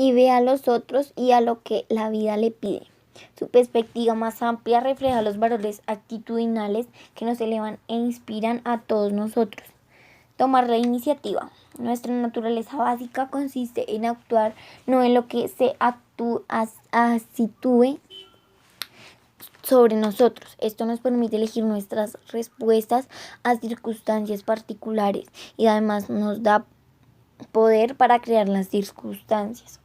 y ve a los otros y a lo que la vida le pide. Su perspectiva más amplia refleja los valores actitudinales que nos elevan e inspiran a todos nosotros. Tomar la iniciativa. Nuestra naturaleza básica consiste en actuar, no en lo que se actúe sobre nosotros. Esto nos permite elegir nuestras respuestas a circunstancias particulares y además nos da poder para crear las circunstancias.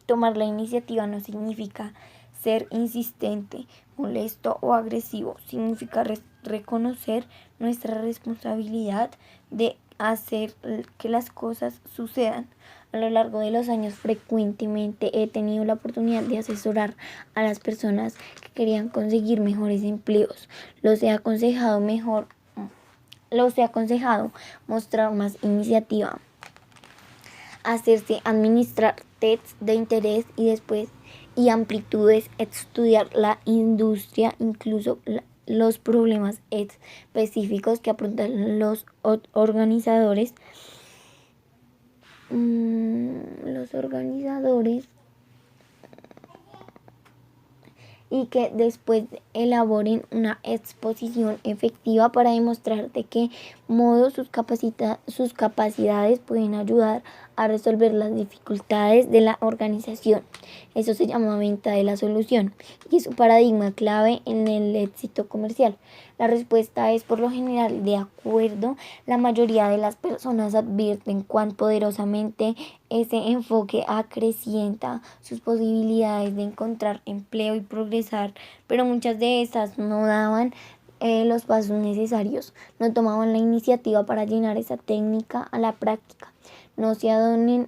Tomar la iniciativa no significa ser insistente, molesto o agresivo. Significa reconocer nuestra responsabilidad de hacer que las cosas sucedan. A lo largo de los años frecuentemente he tenido la oportunidad de asesorar a las personas que querían conseguir mejores empleos. Los he aconsejado mostrar más iniciativa, hacerse administrar tests de interés y amplitudes, estudiar la industria, incluso los problemas específicos que afrontan los organizadores y que después elaboren una exposición efectiva para demostrar de qué modo sus capacidades pueden ayudar a resolver las dificultades de la organización. Eso se llama venta de la solución y es un paradigma clave en el éxito comercial. La respuesta es por lo general de acuerdo. La mayoría de las personas advierten cuán poderosamente ese enfoque acrecienta sus posibilidades de encontrar empleo y progresar, pero muchas de estas no daban los pasos necesarios, no tomaban la iniciativa para llevar esa técnica a la práctica. No sé a dónde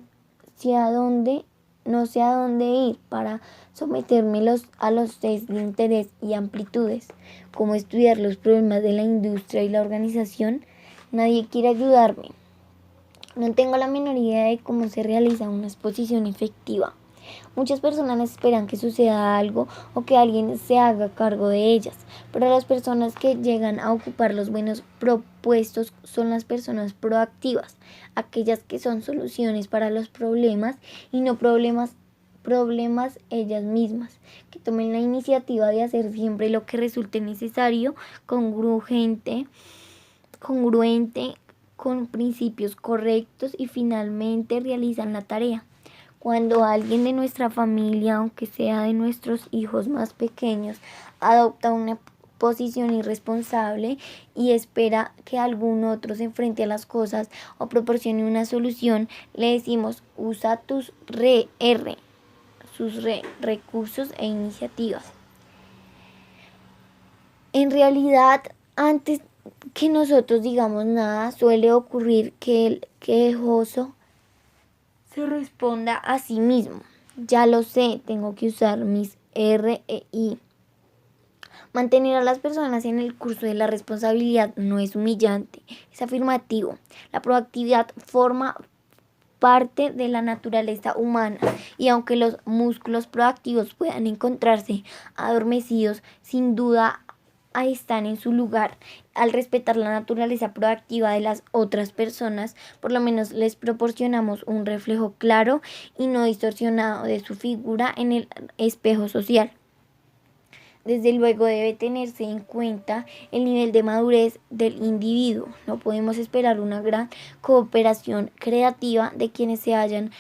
ir para someterme a los test de interés y amplitudes, cómo estudiar los problemas de la industria y la organización. Nadie quiere ayudarme. No tengo la menor idea de cómo se realiza una exposición efectiva. Muchas personas esperan que suceda algo o que alguien se haga cargo de ellas, pero las personas que llegan a ocupar los buenos propuestos son las personas proactivas, aquellas que son soluciones para los problemas y no problemas ellas mismas, que tomen la iniciativa de hacer siempre lo que resulte necesario, congruente con principios correctos y finalmente realizan la tarea. Cuando alguien de nuestra familia, aunque sea de nuestros hijos más pequeños, adopta una posición irresponsable y espera que algún otro se enfrente a las cosas o proporcione una solución, le decimos: usa sus recursos e iniciativas. En realidad, antes que nosotros digamos nada, suele ocurrir que el quejoso se responda a sí mismo: ya lo sé, tengo que usar mis REI. Mantener a las personas en el curso de la responsabilidad no es humillante, es afirmativo. La proactividad forma parte de la naturaleza humana y aunque los músculos proactivos puedan encontrarse adormecidos, sin duda están en su lugar. Al respetar la naturaleza proactiva de las otras personas, por lo menos les proporcionamos un reflejo claro y no distorsionado de su figura en el espejo social. Desde luego debe tenerse en cuenta el nivel de madurez del individuo. No podemos esperar una gran cooperación creativa de quienes se hallan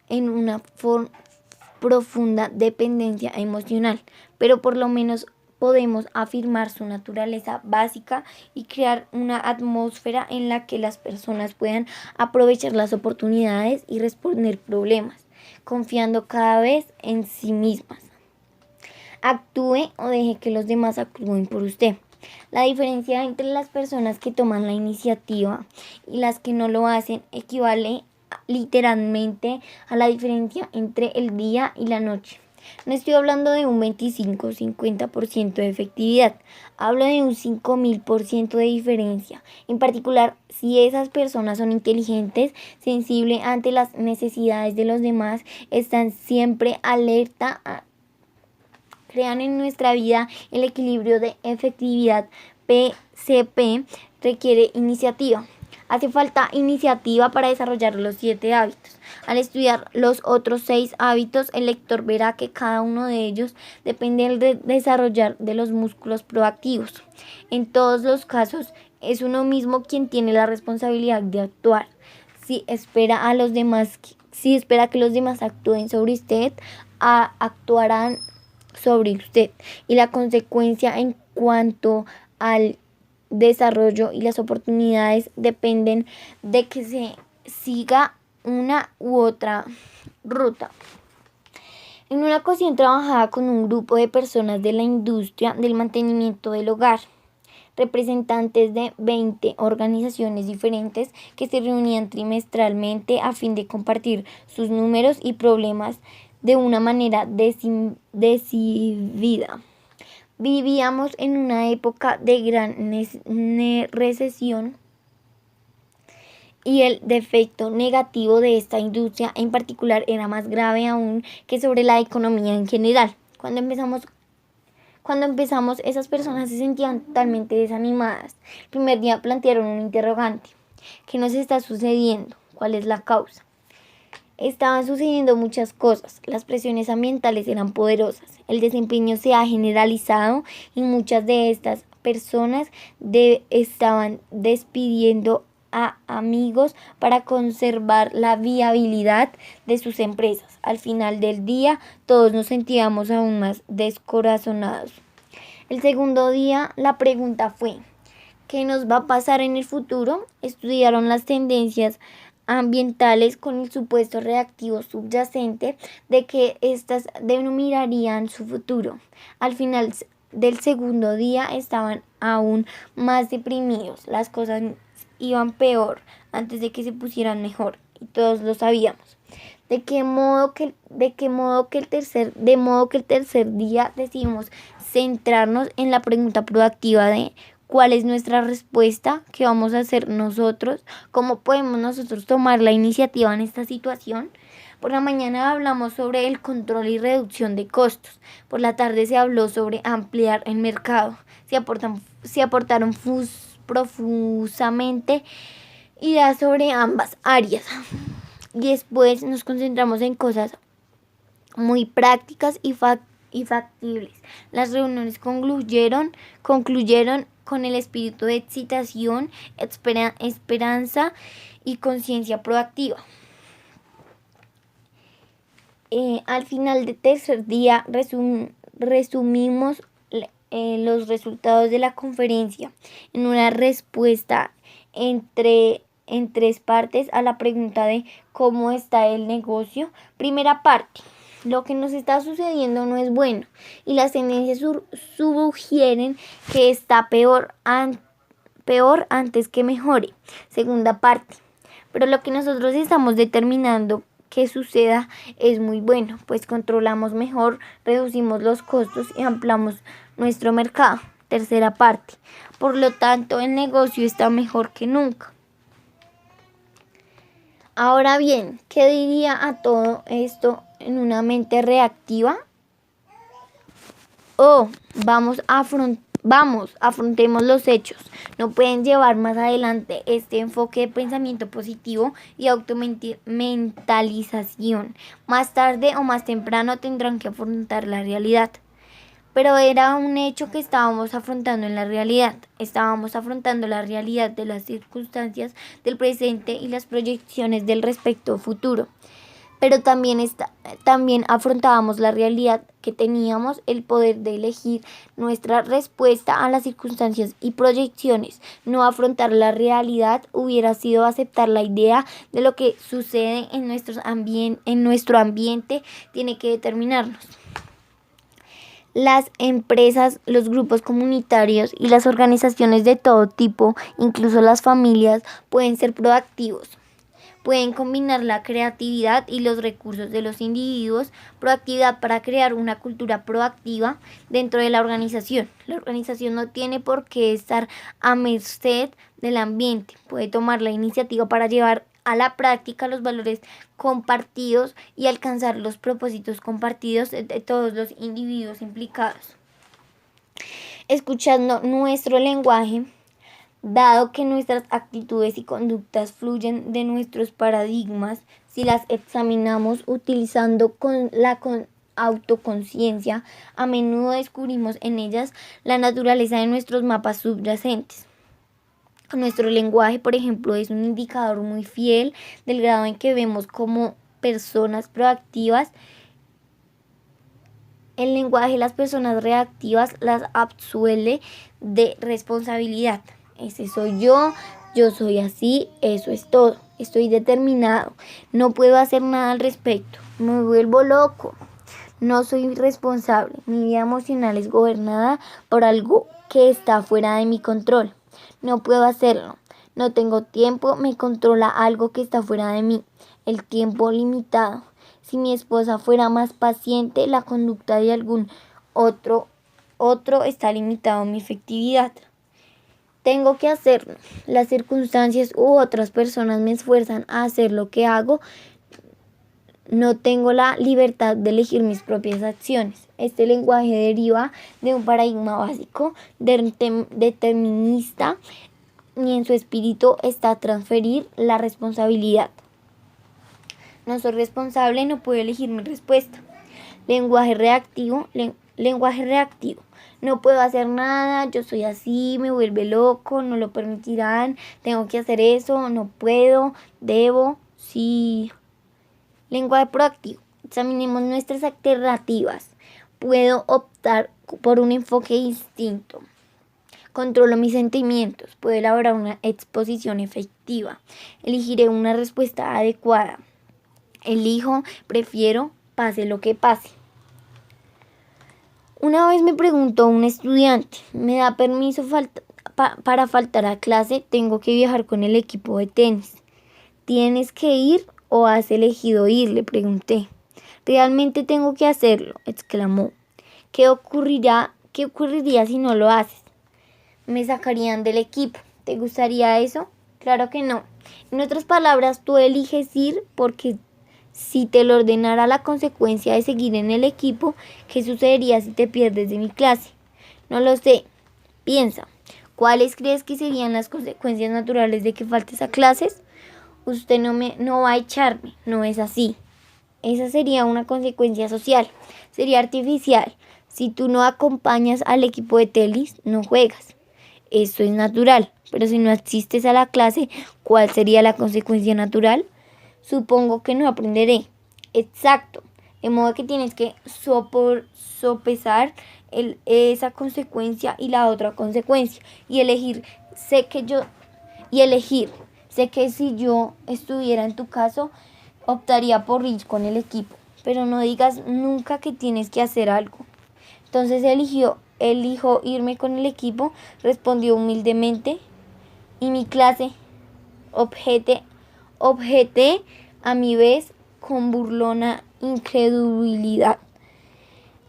en una profunda dependencia emocional, pero por lo menos podemos afirmar su naturaleza básica y crear una atmósfera en la que las personas puedan aprovechar las oportunidades y responder problemas, confiando cada vez en sí mismas. Actúe o deje que los demás actúen por usted. La diferencia entre las personas que toman la iniciativa y las que no lo hacen equivale literalmente a la diferencia entre el día y la noche. No estoy hablando de un 25 o 50% de efectividad, hablo de un 5000% de diferencia. En particular, si esas personas son inteligentes, sensibles ante las necesidades de los demás, están siempre alerta, crean en nuestra vida el equilibrio de efectividad. PCP requiere iniciativa. Hace falta iniciativa para desarrollar los 7 hábitos. Al estudiar los otros 6 hábitos, el lector verá que cada uno de ellos depende del desarrollar de los músculos proactivos. En todos los casos, es uno mismo quien tiene la responsabilidad de actuar. Si espera que los demás actúen sobre usted, actuarán sobre usted. Y la consecuencia en cuanto al desarrollo y las oportunidades dependen de que se siga una u otra ruta. En una ocasión trabajaba con un grupo de personas de la industria del mantenimiento del hogar, representantes de 20 organizaciones diferentes que se reunían trimestralmente a fin de compartir sus números y problemas de una manera decidida. Vivíamos en una época de gran recesión y el defecto negativo de esta industria en particular era más grave aún que sobre la economía en general. Cuando empezamos, esas personas se sentían totalmente desanimadas. El primer día plantearon un interrogante: ¿qué nos está sucediendo? ¿Cuál es la causa? Estaban sucediendo muchas cosas. Las presiones ambientales eran poderosas. El desempeño se ha generalizado y muchas de estas personas estaban despidiendo a amigos para conservar la viabilidad de sus empresas. Al final del día, todos nos sentíamos aún más descorazonados. El segundo día, la pregunta fue: ¿qué nos va a pasar en el futuro? Estudiaron las tendencias ambientales con el supuesto reactivo subyacente de que éstas denominarían su futuro. Al final del segundo día estaban aún más deprimidos. Las cosas iban peor antes de que se pusieran mejor, y todos lo sabíamos. De modo que el tercer día decidimos centrarnos en la pregunta proactiva de ¿cuál es nuestra respuesta? ¿Qué vamos a hacer nosotros? ¿Cómo podemos nosotros tomar la iniciativa en esta situación? Por la mañana hablamos sobre el control y reducción de costos. Por la tarde se habló sobre ampliar el mercado. Se aportaron profusamente ideas sobre ambas áreas. Y después nos concentramos en cosas muy prácticas y factibles. Las reuniones concluyeron con el espíritu de excitación, esperanza y conciencia proactiva. Al final del tercer día resumimos los resultados de la conferencia en una respuesta en 3 partes a la pregunta de ¿cómo está el negocio? Primera parte: lo que nos está sucediendo no es bueno y las tendencias sugieren que está peor antes que mejore. Segunda parte: pero lo que nosotros estamos determinando que suceda es muy bueno, pues controlamos mejor, reducimos los costos y ampliamos nuestro mercado. Tercera parte: por lo tanto, el negocio está mejor que nunca. Ahora bien, ¿qué diría a todo esto en una mente reactiva? Afrontemos los hechos. No pueden llevar más adelante este enfoque de pensamiento positivo y automentalización. Más tarde o más temprano tendrán que afrontar la realidad. Pero era un hecho que estábamos afrontando en la realidad. Estábamos afrontando la realidad de las circunstancias del presente y las proyecciones del respecto futuro. Pero también afrontábamos la realidad que teníamos el poder de elegir nuestra respuesta a las circunstancias y proyecciones. No afrontar la realidad hubiera sido aceptar la idea de lo que sucede en nuestro ambiente tiene que determinarnos. Las empresas, los grupos comunitarios y las organizaciones de todo tipo, incluso las familias, pueden ser proactivos. Pueden combinar la creatividad y los recursos de los individuos, proactividad para crear una cultura proactiva dentro de la organización. La organización no tiene por qué estar a merced del ambiente, puede tomar la iniciativa para llevar a la práctica los valores compartidos y alcanzar los propósitos compartidos de todos los individuos implicados. Escuchando nuestro lenguaje, Dado que nuestras actitudes y conductas fluyen de nuestros paradigmas, si las examinamos utilizando con autoconciencia, a menudo descubrimos en ellas la naturaleza de nuestros mapas subyacentes. Nuestro lenguaje, por ejemplo, es un indicador muy fiel del grado en que vemos como personas proactivas. El lenguaje de las personas reactivas las absuelve de responsabilidad. Ese soy yo soy así, eso es todo. Estoy determinado, no puedo hacer nada al respecto, me vuelvo loco. No soy responsable, mi vida emocional es gobernada por algo que está fuera de mi control. No puedo hacerlo, no tengo tiempo, me controla algo que está fuera de mí, el tiempo limitado. Si mi esposa fuera más paciente, la conducta de algún otro está limitado en mi efectividad. Tengo que hacerlo. Las circunstancias u otras personas me esfuerzan a hacer lo que hago. No tengo la libertad de elegir mis propias acciones. Este lenguaje deriva de un paradigma básico determinista y en su espíritu está transferir la responsabilidad. No soy responsable, no puedo elegir mi respuesta. Lenguaje reactivo. No puedo hacer nada, yo soy así, me vuelve loco, no lo permitirán, tengo que hacer eso, no puedo, debo, sí. Lenguaje proactivo. Examinemos nuestras alternativas. Puedo optar por un enfoque distinto. Controlo mis sentimientos. Puedo elaborar una exposición efectiva. Elegiré una respuesta adecuada. Elijo, prefiero, pase lo que pase. Una vez me preguntó un estudiante, ¿me da permiso para faltar a clase? Tengo que viajar con el equipo de tenis. ¿Tienes que ir o has elegido ir?, le pregunté. Realmente tengo que hacerlo, exclamó. ¿Qué ocurriría si no lo haces? Me sacarían del equipo. ¿Te gustaría eso? Claro que no. En otras palabras, tú eliges ir porque si te lo ordenara la consecuencia de seguir en el equipo, ¿qué sucedería si te pierdes de mi clase? No lo sé. Piensa, ¿cuáles crees que serían las consecuencias naturales de que faltes a clases? Usted no va a echarme, no es así. Esa sería una consecuencia social, sería artificial. Si tú no acompañas al equipo de tenis, no juegas. Eso es natural, pero si no asistes a la clase, ¿cuál sería la consecuencia natural? Supongo que no aprenderé. Exacto. De modo que tienes que sopesar esa consecuencia y la otra consecuencia. Y elegir. Sé que si yo estuviera en tu caso, optaría por ir con el equipo. Pero no digas nunca que tienes que hacer algo. Entonces elijo irme con el equipo, respondió humildemente. Y mi clase, objeté a mi vez con burlona incredulidad.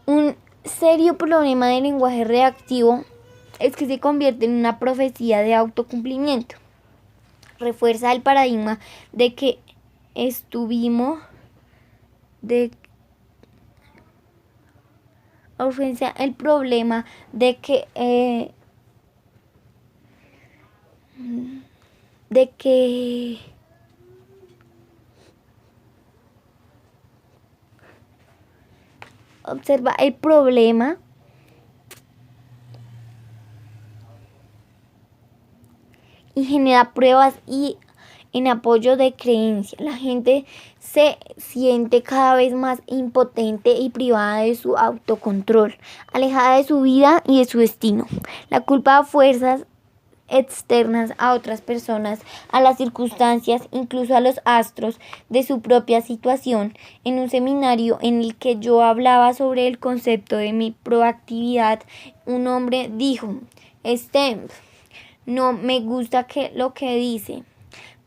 Un serio problema del lenguaje reactivo es que se convierte en una profecía de autocumplimiento. Refuerza el paradigma de que el problema de que observa el problema y genera pruebas y en apoyo de creencia. La gente se siente cada vez más impotente y privada de su autocontrol, alejada de su vida y de su destino. La culpa a fuerzas externas a otras personas, a las circunstancias, incluso a los astros de su propia situación. En un seminario en el que yo hablaba sobre el concepto de mi proactividad, un hombre dijo: Stemp, no me gusta lo que dice,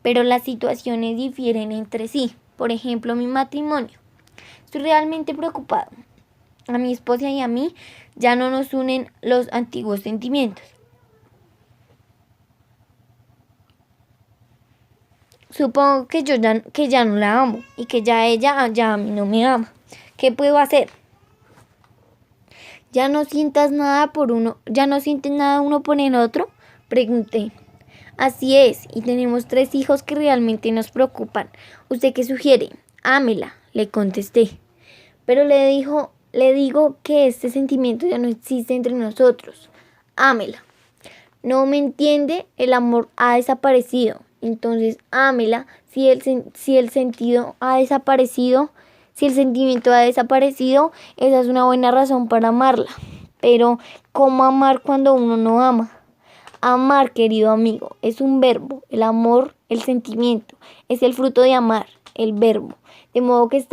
pero las situaciones difieren entre sí. Por ejemplo, mi matrimonio. Estoy realmente preocupado. A mi esposa y a mí ya no nos unen los antiguos sentimientos. Supongo que ya no la amo y que ella a mí no me ama. ¿Qué puedo hacer? ¿Ya no sientes nada uno por el otro? Pregunté. Así es, y tenemos 3 hijos que realmente nos preocupan. ¿Usted qué sugiere? Ámela, le contesté. Pero le digo que este sentimiento ya no existe entre nosotros. Ámela. No me entiende, el amor ha desaparecido. Entonces, ámela. Si el sentido ha desaparecido, si el sentimiento ha desaparecido, esa es una buena razón para amarla. Pero, ¿cómo amar cuando uno no ama? Amar, querido amigo, es un verbo. El amor, el sentimiento, es el fruto de amar, el verbo. De modo que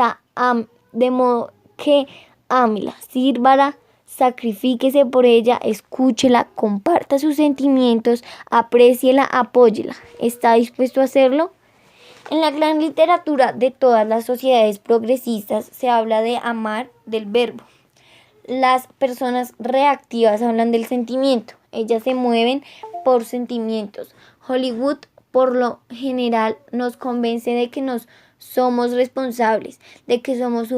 ámela, sírvala, sacrifíquese por ella, escúchela, comparta sus sentimientos, apréciela, apóyela. ¿Está dispuesto a hacerlo? En la gran literatura de todas las sociedades progresistas se habla de amar, del verbo. Las personas reactivas hablan del sentimiento. Ellas se mueven por sentimientos. Hollywood, por lo general, nos convence de que nos somos responsables, de que somos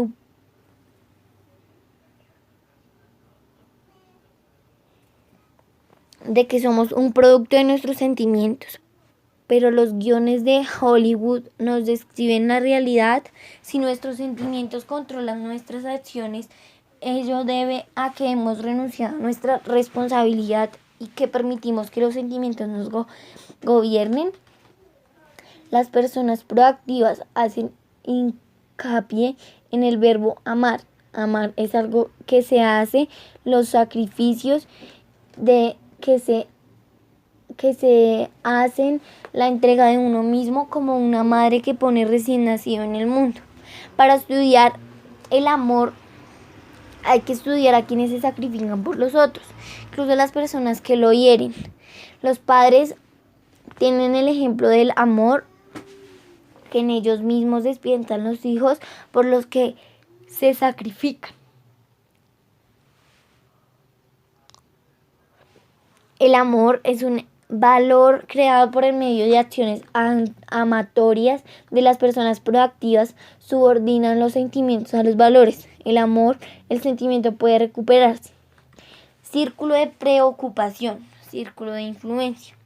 un producto de nuestros sentimientos. Pero los guiones de Hollywood nos describen la realidad. Si nuestros sentimientos controlan nuestras acciones, ello debe a que hemos renunciado a nuestra responsabilidad y que permitimos que los sentimientos nos gobiernen. Las personas proactivas hacen hincapié en el verbo amar. Amar es algo que se hace, los sacrificios que se hacen, la entrega de uno mismo, como una madre que pone recién nacido en el mundo. Para estudiar el amor hay que estudiar a quienes se sacrifican por los otros, incluso las personas que lo hieren. Los padres tienen el ejemplo del amor que en ellos mismos despiertan los hijos por los que se sacrifican. El amor es un valor creado por el medio de acciones amatorias de las personas proactivas, subordinan los sentimientos a los valores. El amor, el sentimiento puede recuperarse. Círculo de preocupación, círculo de influencia.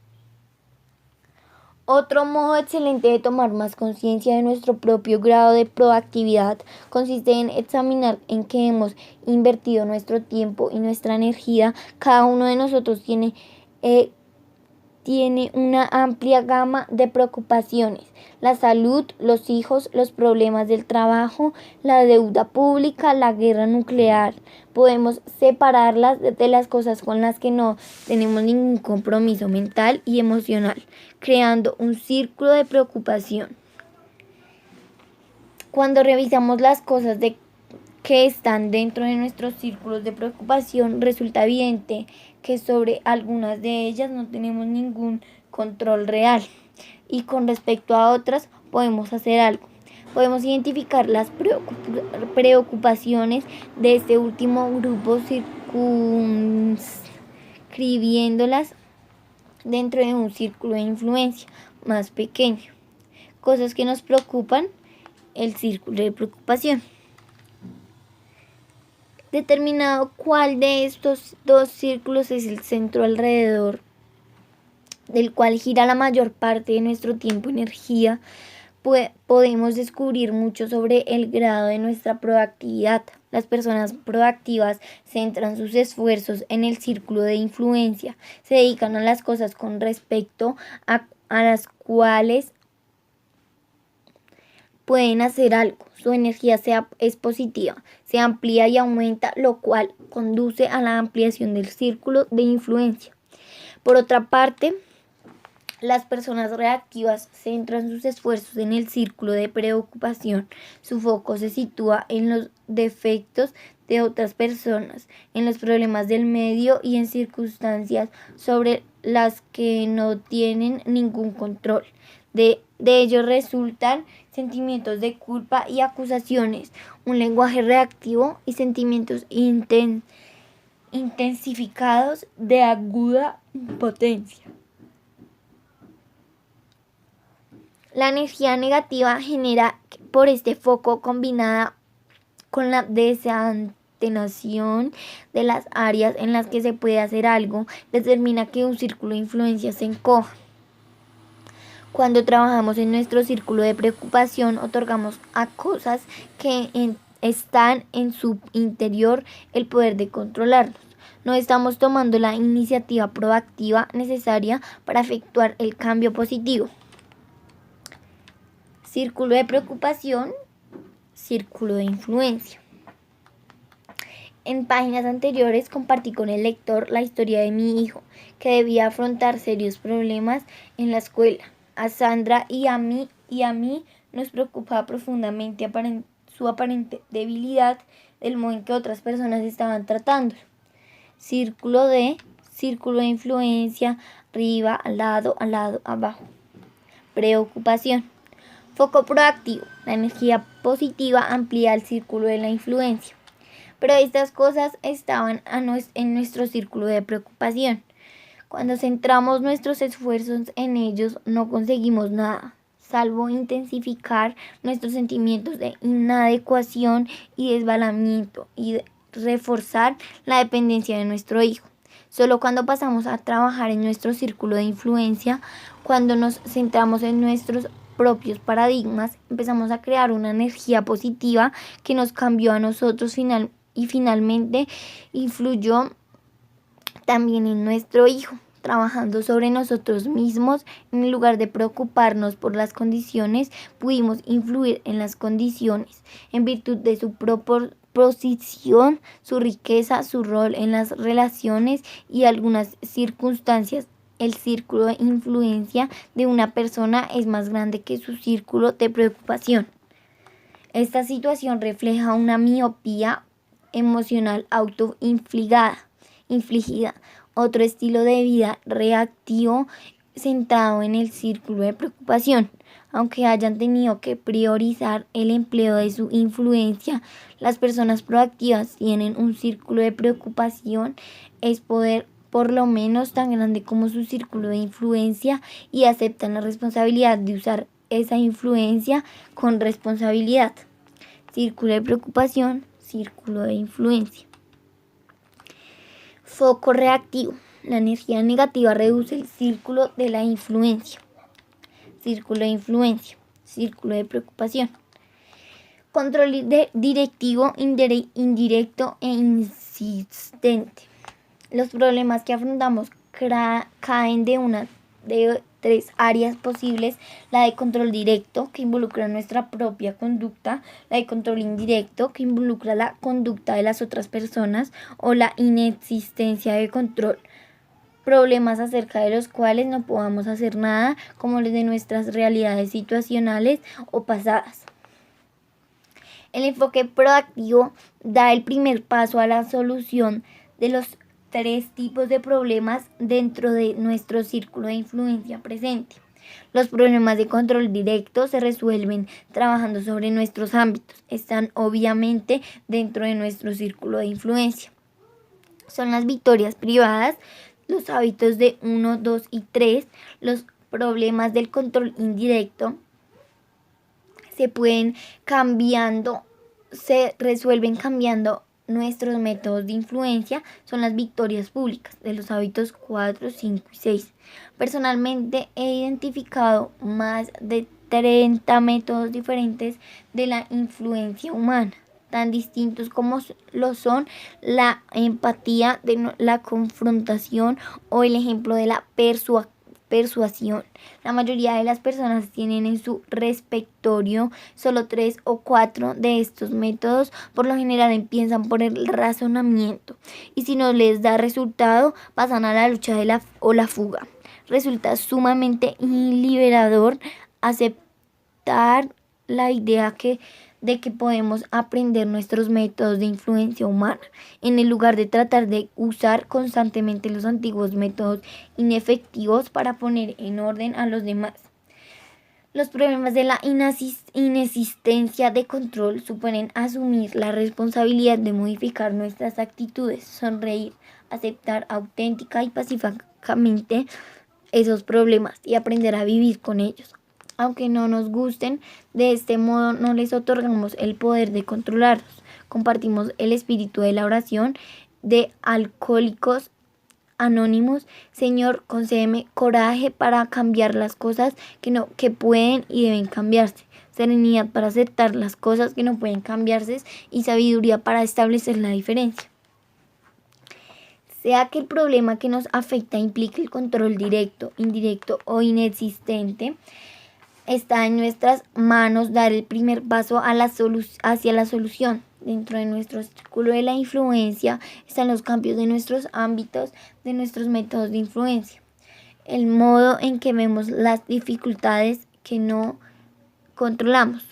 Otro modo excelente de tomar más conciencia de nuestro propio grado de proactividad consiste en examinar en qué hemos invertido nuestro tiempo y nuestra energía. Cada uno de nosotros tiene una amplia gama de preocupaciones: la salud, los hijos, los problemas del trabajo, la deuda pública, la guerra nuclear. Podemos separarlas de las cosas con las que no tenemos ningún compromiso mental y emocional, creando un círculo de preocupación. Cuando revisamos las cosas que están dentro de nuestros círculos de preocupación, resulta evidente que sobre algunas de ellas no tenemos ningún control real, y con respecto a otras podemos hacer algo. Podemos identificar las preocupaciones de este último grupo circunscribiéndolas dentro de un círculo de influencia más pequeño. Cosas que nos preocupan, el círculo de preocupación. Determinado cuál de estos 2 círculos es el centro alrededor del cual gira la mayor parte de nuestro tiempo y energía, podemos descubrir mucho sobre el grado de nuestra proactividad. Las personas proactivas centran sus esfuerzos en el círculo de influencia, se dedican a las cosas con respecto a las cuales pueden hacer algo. Su energía es positiva, se amplía y aumenta, lo cual conduce a la ampliación del círculo de influencia. Por otra parte, las personas reactivas centran sus esfuerzos en el círculo de preocupación. Su foco se sitúa en los defectos de otras personas, en los problemas del medio y en circunstancias sobre las que no tienen ningún control. De ello resultan sentimientos de culpa y acusaciones, un lenguaje reactivo y sentimientos intensificados de aguda impotencia. La energía negativa genera por este foco, combinada con la desatenación de las áreas en las que se puede hacer algo, determina que un círculo de influencia se encoja. Cuando trabajamos en nuestro círculo de preocupación, otorgamos a cosas que están en su interior el poder de controlarnos. No estamos tomando la iniciativa proactiva necesaria para efectuar el cambio positivo. Círculo de preocupación, círculo de influencia. En páginas anteriores compartí con el lector la historia de mi hijo, que debía afrontar serios problemas en la escuela. A Sandra y a mí nos preocupaba profundamente su aparente debilidad, del modo en que otras personas estaban tratándolo. Círculo de influencia, arriba, al lado, abajo. Preocupación. Foco proactivo. La energía positiva amplía el círculo de la influencia. Pero estas cosas estaban en nuestro círculo de preocupación. Cuando centramos nuestros esfuerzos en ellos, no conseguimos nada, salvo intensificar nuestros sentimientos de inadecuación y desvalamiento y reforzar la dependencia de nuestro hijo. Solo cuando pasamos a trabajar en nuestro círculo de influencia, cuando nos centramos en nuestros propios paradigmas, empezamos a crear una energía positiva que nos cambió a nosotros y finalmente influyó también en nuestro hijo, trabajando sobre nosotros mismos. En lugar de preocuparnos por las condiciones, pudimos influir en las condiciones en virtud de su posición, su riqueza, su rol en las relaciones y algunas circunstancias. El círculo de influencia de una persona es más grande que su círculo de preocupación. Esta situación refleja una miopía emocional autoinfligida, otro estilo de vida reactivo centrado en el círculo de preocupación. Aunque hayan tenido que priorizar el empleo de su influencia, las personas proactivas tienen un círculo de preocupación, es poder por lo menos tan grande como su círculo de influencia, y aceptan la responsabilidad de usar esa influencia con responsabilidad. Círculo de preocupación, círculo de influencia. Foco reactivo. La energía negativa reduce el círculo de la influencia. Círculo de influencia, círculo de preocupación. Control directivo, indirecto e insistente. Los problemas que afrontamos caen de tres áreas posibles: la de control directo, que involucra nuestra propia conducta; la de control indirecto, que involucra la conducta de las otras personas; o la inexistencia de control, problemas acerca de los cuales no podamos hacer nada, como los de nuestras realidades situacionales o pasadas. El enfoque proactivo da el primer paso a la solución de los tres tipos de problemas dentro de nuestro círculo de influencia presente. Los problemas de control directo se resuelven trabajando sobre nuestros ámbitos. Están obviamente dentro de nuestro círculo de influencia. Son las victorias privadas, los hábitos de 1, 2 y 3. Los problemas del control indirecto se resuelven cambiando nuestros métodos de influencia. Son las victorias públicas, de los hábitos 4, 5 y 6. Personalmente he identificado más de 30 métodos diferentes de la influencia humana, tan distintos como lo son la empatía, la confrontación o el ejemplo de la persuasión. La mayoría de las personas tienen en su repertorio solo 3 o 4 de estos métodos. Por lo general empiezan por el razonamiento y si no les da resultado pasan a la lucha o la fuga. Resulta sumamente liberador aceptar la idea de que podemos aprender nuestros métodos de influencia humana, en el lugar de tratar de usar constantemente los antiguos métodos inefectivos para poner en orden a los demás. Los problemas de la inexistencia de control suponen asumir la responsabilidad de modificar nuestras actitudes, sonreír, aceptar auténtica y pacíficamente esos problemas y aprender a vivir con ellos. Aunque no nos gusten, de este modo no les otorgamos el poder de controlarlos. Compartimos el espíritu de la oración de Alcohólicos anónimos. Señor, concédeme coraje para cambiar las cosas que pueden y deben cambiarse, serenidad para aceptar las cosas que no pueden cambiarse y sabiduría para establecer la diferencia. Sea que el problema que nos afecta implique el control directo, indirecto o inexistente, está en nuestras manos dar el primer paso hacia la solución. Dentro de nuestro círculo de la influencia están los cambios de nuestros ámbitos, de nuestros métodos de influencia, el modo en que vemos las dificultades que no controlamos,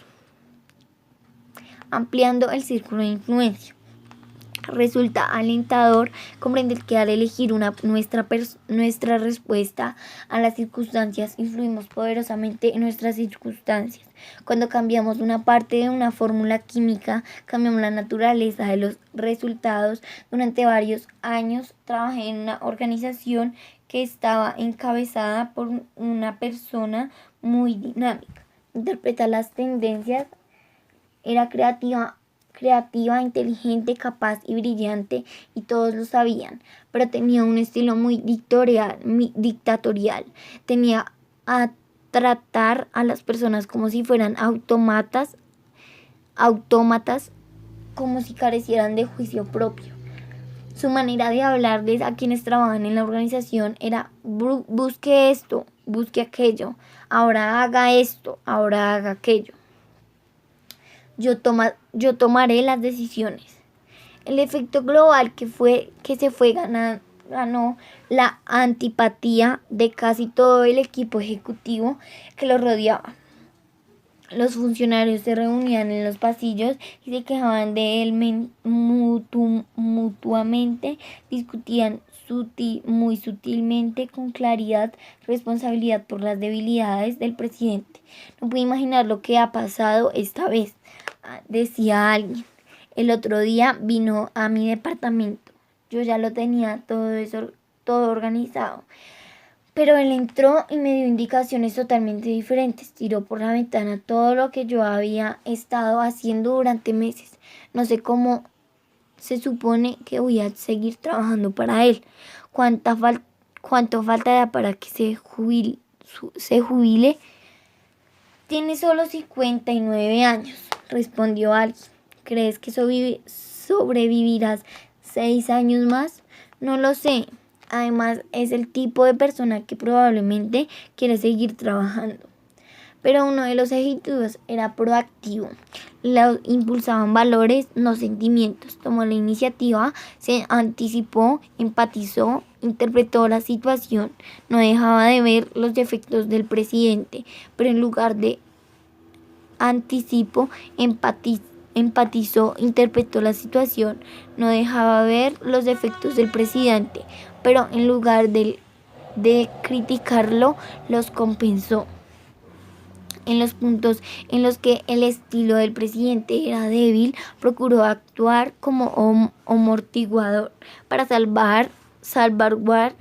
ampliando el círculo de influencia. Resulta alentador comprender que al elegir nuestra respuesta a las circunstancias influimos poderosamente en nuestras circunstancias. Cuando cambiamos una parte de una fórmula química, cambiamos la naturaleza de los resultados. Durante varios años trabajé en una organización que estaba encabezada por una persona muy dinámica. Interpreta las tendencias, era creativa, inteligente, capaz y brillante, y todos lo sabían, pero tenía un estilo muy dictatorial. Tenía a tratar a las personas como si fueran autómatas, como si carecieran de juicio propio. Su manera de hablarles a quienes trabajan en la organización era: busque esto, busque aquello, ahora haga esto, ahora haga aquello. Yo tomaré las decisiones. El efecto global ganó la antipatía de casi todo el equipo ejecutivo que lo rodeaba. Los funcionarios se reunían en los pasillos y se quejaban de él mutuamente, discutían muy sutilmente, con claridad, responsabilidad por las debilidades del presidente. No puedo imaginar lo que ha pasado esta vez, decía alguien. El otro día vino a mi departamento. Yo ya lo tenía todo organizado, pero él entró y me dio indicaciones totalmente diferentes. Tiró por la ventana todo lo que yo había estado haciendo durante meses. No sé cómo se supone que voy a seguir trabajando para él. ¿Cuánto faltará para que se jubile? Tiene solo 59 años, respondió alguien. ¿Crees que sobrevivirás 6 años más? No lo sé. Además, es el tipo de persona que probablemente quiere seguir trabajando. Pero uno de los ejecutivos era proactivo. Lo impulsaban valores, no sentimientos. Tomó la iniciativa, se anticipó, empatizó, interpretó la situación. No dejaba de ver los defectos del presidente, pero en lugar de anticipo, empatizó, interpretó la situación. No dejaba ver los defectos del presidente, pero en lugar de criticarlo, los compensó. En los puntos en los que el estilo del presidente era débil, procuró actuar como amortiguador para salvaguardar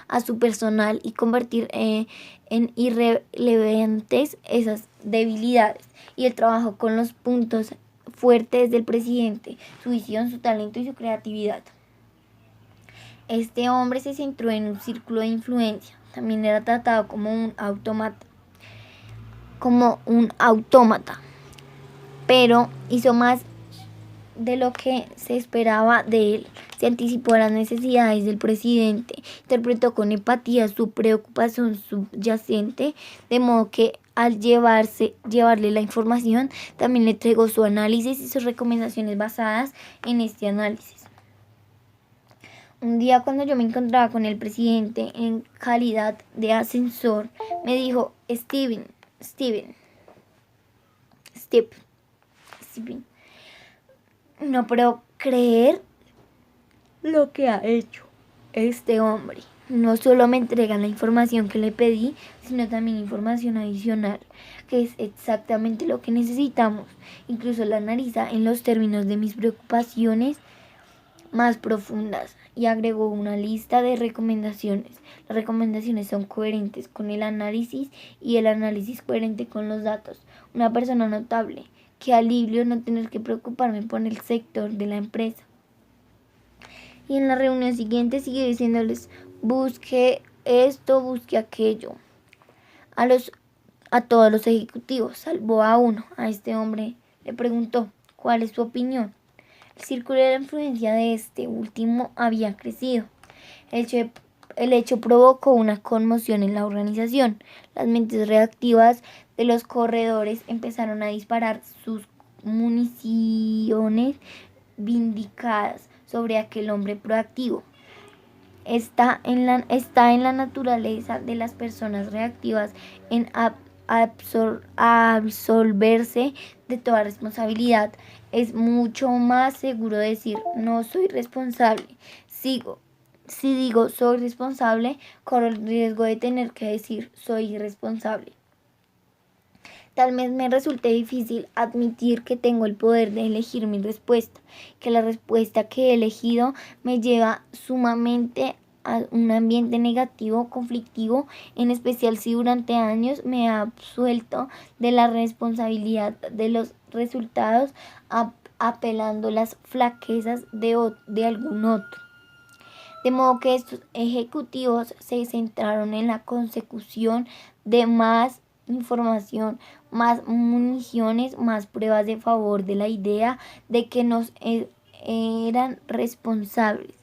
a su personal y convertir en irrelevantes esas debilidades. Y el trabajo con los puntos fuertes del presidente, su visión, su talento y su creatividad. Este hombre se centró en un círculo de influencia. También era tratado como un autómata, pero hizo más de lo que se esperaba de él. Se anticipó a las necesidades del presidente, interpretó con empatía su preocupación subyacente, de modo que al llevarle la información, también le entregó su análisis y sus recomendaciones basadas en este análisis. Un día, cuando yo me encontraba con el presidente en calidad de asesor, me dijo: Steven, no puedo creer lo que ha hecho este hombre. No solo me entrega la información que le pedí, sino también información adicional, que es exactamente lo que necesitamos. Incluso la analiza en los términos de mis preocupaciones más profundas y agregó una lista de recomendaciones. Las recomendaciones son coherentes con el análisis y el análisis coherente con los datos. Una persona notable. Qué alivio no tener que preocuparme por el sector de la empresa. Y en la reunión siguiente siguió diciéndoles, busque esto, busque aquello. A todos los ejecutivos, salvo a uno. A este hombre le preguntó, ¿cuál es su opinión? El círculo de la influencia de este último había crecido. El hecho provocó una conmoción en la organización. Las mentes reactivas de los corredores empezaron a disparar sus municiones vindicadas sobre aquel hombre proactivo. Está en la naturaleza de las personas reactivas en absolverse de toda responsabilidad. Es mucho más seguro decir no soy responsable. Si digo soy responsable, corro el riesgo de tener que decir soy irresponsable. Tal vez me resulte difícil admitir que tengo el poder de elegir mi respuesta, que la respuesta que he elegido me lleva sumamente a un ambiente negativo, conflictivo, en especial si durante años me he absuelto de la responsabilidad de los resultados, apelando las flaquezas de algún otro. De modo que estos ejecutivos se centraron en la consecución de más información, más municiones, más pruebas de favor de la idea de que nos eran responsables.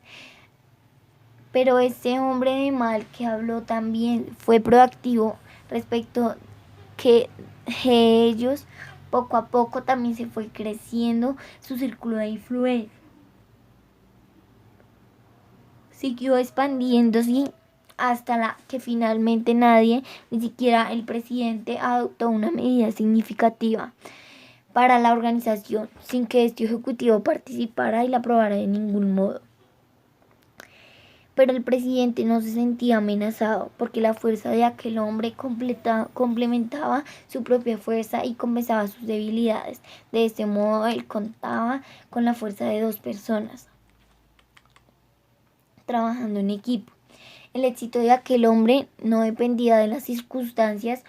Pero ese hombre de mal que habló también fue proactivo respecto que ellos poco a poco también se fue creciendo su círculo de influencia. Siguió expandiéndose hasta que finalmente nadie, ni siquiera el presidente, adoptó una medida significativa para la organización sin que este ejecutivo participara y la aprobara de ningún modo. Pero el presidente no se sentía amenazado porque la fuerza de aquel hombre complementaba su propia fuerza y compensaba sus debilidades. De este modo él contaba con la fuerza de dos personas trabajando en equipo. El éxito de aquel hombre no dependía de las circunstancias.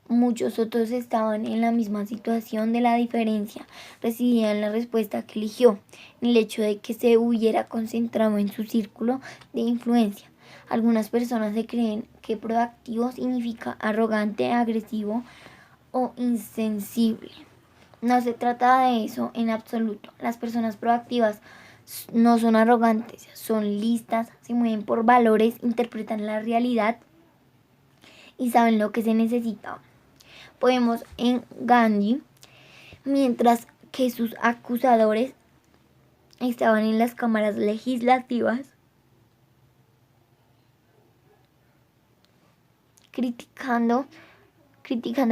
Muchos otros estaban en la misma situación. De la diferencia residía en la respuesta que eligió, en el hecho de que se hubiera concentrado en su círculo de influencia. Algunas personas se creen que proactivo significa arrogante, agresivo o insensible. No se trata de eso en absoluto. Las personas proactivas no son arrogantes, son listas, se mueven por valores, interpretan la realidad y saben lo que se necesita. Podemos en Gandhi, mientras que sus acusadores estaban en las cámaras legislativas criticando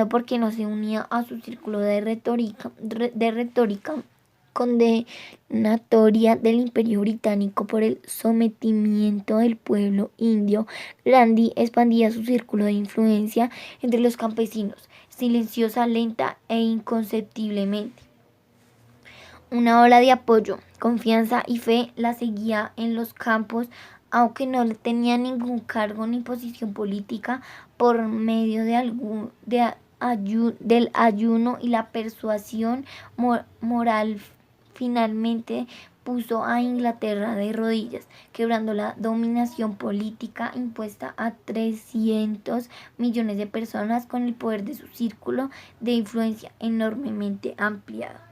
porque no se unía a su círculo de retórica condenatoria del Imperio Británico por el sometimiento del pueblo indio. Gandhi expandía su círculo de influencia entre los campesinos, silenciosa, lenta e inconceptiblemente. Una ola de apoyo, confianza y fe la seguía en los campos, aunque no tenía ningún cargo ni posición política, por medio del ayuno y la persuasión moral. Finalmente puso a Inglaterra de rodillas, quebrando la dominación política impuesta a 300 millones de personas con el poder de su círculo de influencia enormemente ampliado.